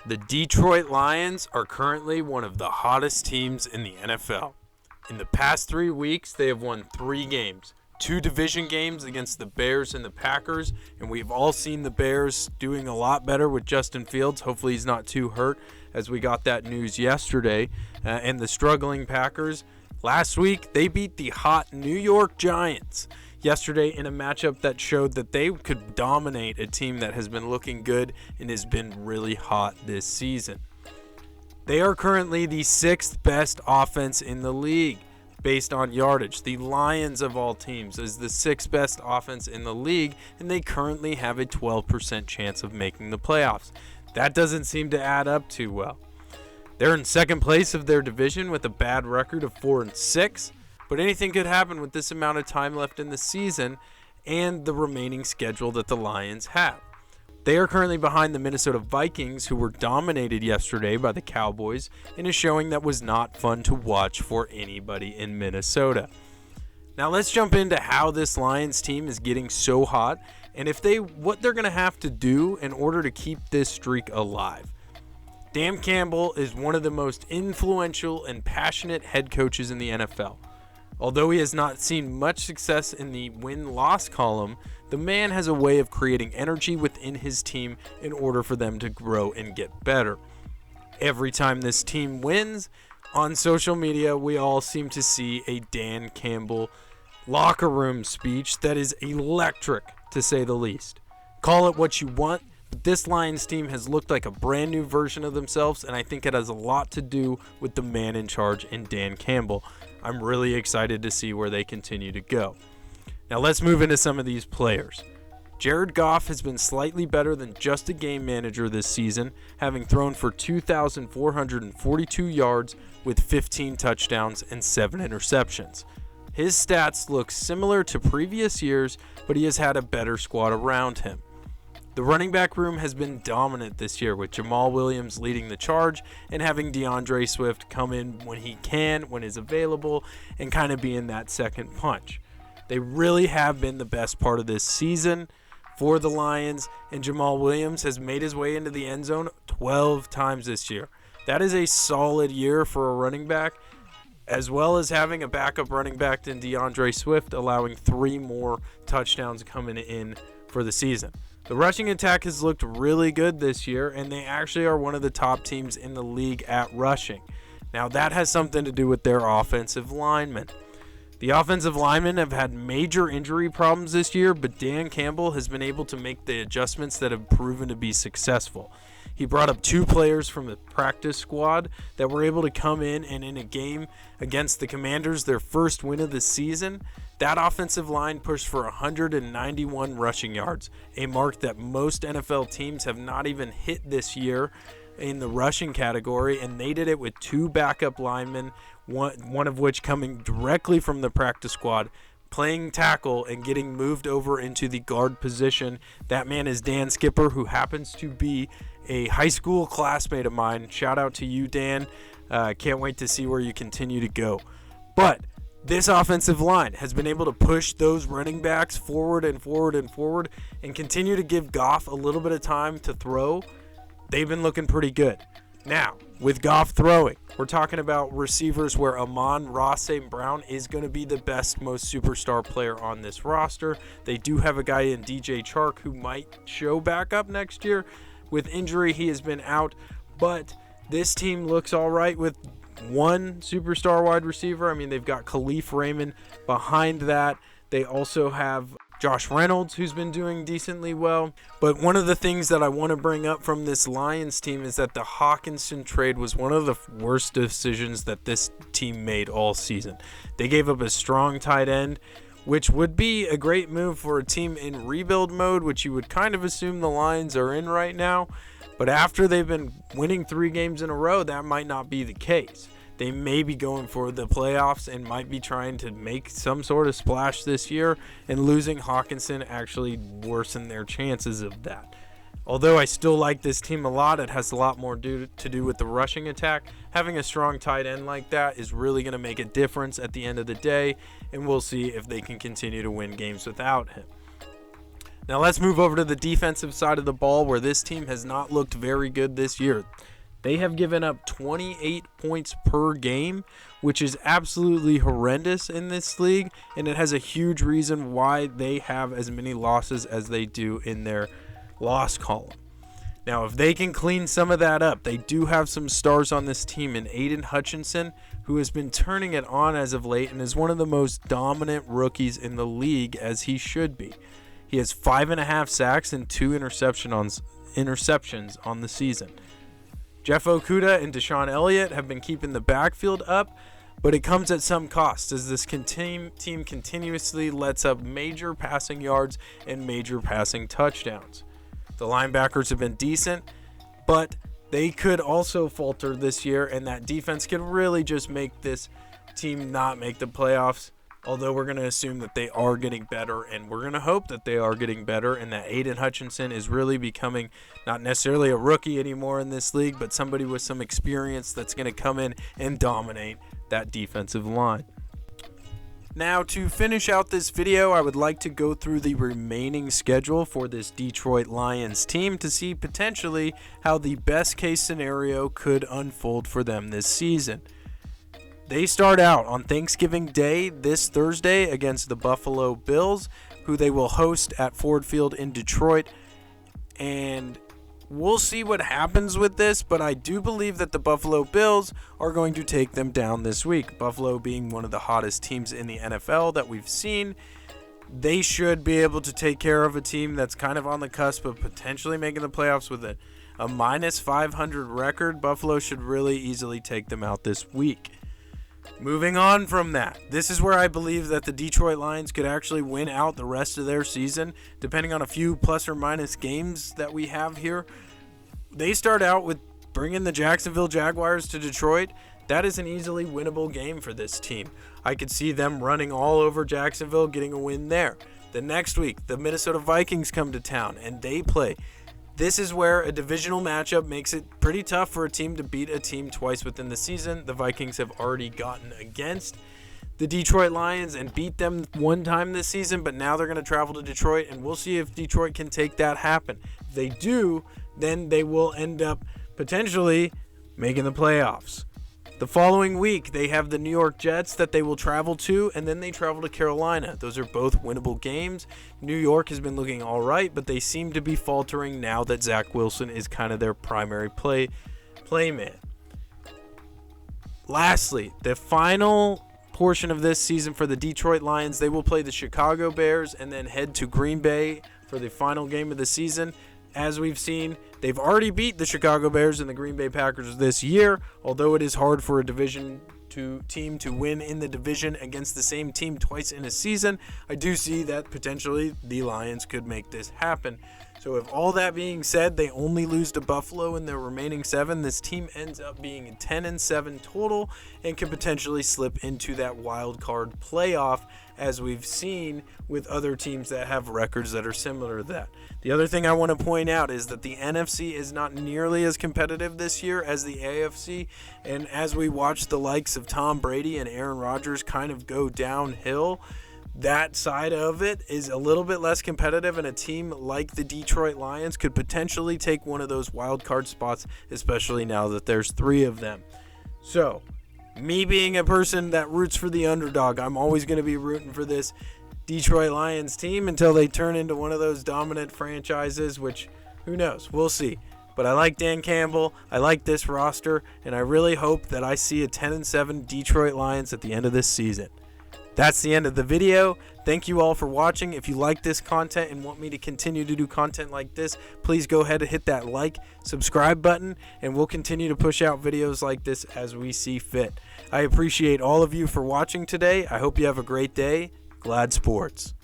The Detroit Lions are currently one of the hottest teams in the NFL. In the past 3 weeks, they have won 3 games, 2 division games against the Bears and the Packers, and we've all seen the Bears doing a lot better with Justin Fields. Hopefully he's not too hurt, as we got that news yesterday. And the struggling Packers, last week, they beat the hot New York Giants yesterday in a matchup that showed that they could dominate a team that has been looking good and has been really hot this season. They are currently the 6th best offense in the league based on yardage. The Lions of all teams is the 6th best offense in the league, and they currently have a 12% chance of making the playoffs. That doesn't seem to add up too well. They're in second place of their division with a bad record of 4-6. But anything could happen with this amount of time left in the season and the remaining schedule that the Lions have. They are currently behind the Minnesota Vikings, who were dominated yesterday by the Cowboys in a showing that was not fun to watch for anybody in Minnesota. Now let's jump into how this Lions team is getting so hot and what they're going to have to do in order to keep this streak alive. Dan Campbell is one of the most influential and passionate head coaches in the NFL. Although he has not seen much success in the win-loss column, the man has a way of creating energy within his team in order for them to grow and get better. Every time this team wins, on social media, we all seem to see a Dan Campbell locker room speech that is electric, to say the least. Call it what you want, but this Lions team has looked like a brand new version of themselves, and I think it has a lot to do with the man in charge in Dan Campbell. I'm really excited to see where they continue to go. Now let's move into some of these players. Jared Goff has been slightly better than just a game manager this season, having thrown for 2,442 yards with 15 touchdowns and 7 interceptions. His stats look similar to previous years, but he has had a better squad around him. The running back room has been dominant this year, with Jamal Williams leading the charge and having DeAndre Swift come in when he can, when he's available, and kind of being that second punch. They really have been the best part of this season for the Lions, and Jamal Williams has made his way into the end zone 12 times this year. That is a solid year for a running back, as well as having a backup running back in DeAndre Swift, allowing 3 more touchdowns coming in for the season. The rushing attack has looked really good this year, and they actually are one of the top teams in the league at rushing. Now, that has something to do with their offensive linemen. The offensive linemen have had major injury problems this year, but Dan Campbell has been able to make the adjustments that have proven to be successful. He brought up 2 players from the practice squad that were able to come in, and in a game against the Commanders, their first win of the season, that offensive line pushed for 191 rushing yards, a mark that most NFL teams have not even hit this year in the rushing category, and they did it with 2 backup linemen, one of which coming directly from the practice squad, playing tackle and getting moved over into the guard position. That man is Dan Skipper, who happens to be a high school classmate of mine. Shout out to you, Dan. Can't wait to see where you continue to go. But this offensive line has been able to push those running backs forward and forward and forward and continue to give Goff a little bit of time to throw. They've been looking pretty good. Now, with Goff throwing, we're talking about receivers where Amon-Ra St. Brown is going to be the best, most superstar player on this roster. They do have a guy in DJ Chark who might show back up next year. With injury, he has been out, but this team looks all right with one superstar wide receiver. I mean, they've got Khalif Raymond behind that. They also have Josh Reynolds, who's been doing decently well. But one of the things that I want to bring up from this Lions team is that the Hawkinson trade was one of the worst decisions that this team made all season. They gave up a strong tight end, which would be a great move for a team in rebuild mode, which you would kind of assume the Lions are in right now. But after they've been winning 3 games in a row, that might not be the case. They may be going for the playoffs and might be trying to make some sort of splash this year, and losing Hawkinson actually worsened their chances of that. Although I still like this team a lot, it has a lot more to do with the rushing attack. Having a strong tight end like that is really going to make a difference at the end of the day, and we'll see if they can continue to win games without him. Now let's move over to the defensive side of the ball, where this team has not looked very good this year. They have given up 28 points per game, which is absolutely horrendous in this league, and it has a huge reason why they have as many losses as they do in their loss column. Now, if they can clean some of that up, they do have some stars on this team in Aiden Hutchinson, who has been turning it on as of late and is one of the most dominant rookies in the league, as he should be. He has 5.5 sacks and 2 interceptions on the season. Jeff Okudah and Deshaun Elliott have been keeping the backfield up, but it comes at some cost, as this team continuously lets up major passing yards and major passing touchdowns. The linebackers have been decent, but they could also falter this year, and that defense could really just make this team not make the playoffs. Although we're going to assume that they are getting better, and we're going to hope that they are getting better, and that Aiden Hutchinson is really becoming not necessarily a rookie anymore in this league, but somebody with some experience that's going to come in and dominate that defensive line. Now, to finish out this video, I would like to go through the remaining schedule for this Detroit Lions team to see potentially how the best case scenario could unfold for them this season. They start out on Thanksgiving Day this Thursday against the Buffalo Bills, who they will host at Ford Field in Detroit. And we'll see what happens with this, but I do believe that the Buffalo Bills are going to take them down this week. Buffalo being one of the hottest teams in the NFL that we've seen, they should be able to take care of a team that's kind of on the cusp of potentially making the playoffs with a minus 500 record. Buffalo should really easily take them out this week. Moving on from that, this is where I believe that the Detroit Lions could actually win out the rest of their season, depending on a few plus or minus games that we have here. They start out with bringing the Jacksonville Jaguars to Detroit. That is an easily winnable game for this team. I could see them running all over Jacksonville, getting a win there. The next week, the Minnesota Vikings come to town, and they play. This is where a divisional matchup makes it pretty tough for a team to beat a team twice within the season. The Vikings have already gotten against the Detroit Lions and beat them one time this season, but now they're going to travel to Detroit, and we'll see if Detroit can take that happen. If they do, then they will end up potentially making the playoffs. The following week, they have the New York Jets that they will travel to, and then they travel to Carolina. Those are both winnable games. New York has been looking all right, but they seem to be faltering now that Zach Wilson is kind of their primary playman. Lastly, the final portion of this season for the Detroit Lions, they will play the Chicago Bears and then head to Green Bay for the final game of the season. As we've seen, they've already beat the Chicago Bears and the Green Bay Packers this year, although it is hard for a Division II team to win in the division against the same team twice in a season. I do see that potentially the Lions could make this happen. So if all that being said, they only lose to Buffalo in their remaining 7, this team ends up being 10-7 total and could potentially slip into that wild card playoff, as we've seen with other teams that have records that are similar to that. The other thing I want to point out is that the NFC is not nearly as competitive this year as the AFC, and as we watch the likes of Tom Brady and Aaron Rodgers kind of go downhill, that side of it is a little bit less competitive, and a team like the Detroit Lions could potentially take one of those wild card spots, especially now that there's 3 of them. So, me being a person that roots for the underdog, I'm always going to be rooting for this Detroit Lions team until they turn into one of those dominant franchises, which, who knows, we'll see. But I like Dan Campbell, I like this roster, and I really hope that I see a 10-7 Detroit Lions at the end of this season. That's the end of the video. Thank you all for watching. If you like this content and want me to continue to do content like this, please go ahead and hit that like, subscribe button, and we'll continue to push out videos like this as we see fit. I appreciate all of you for watching today. I hope you have a great day. Glad Sports.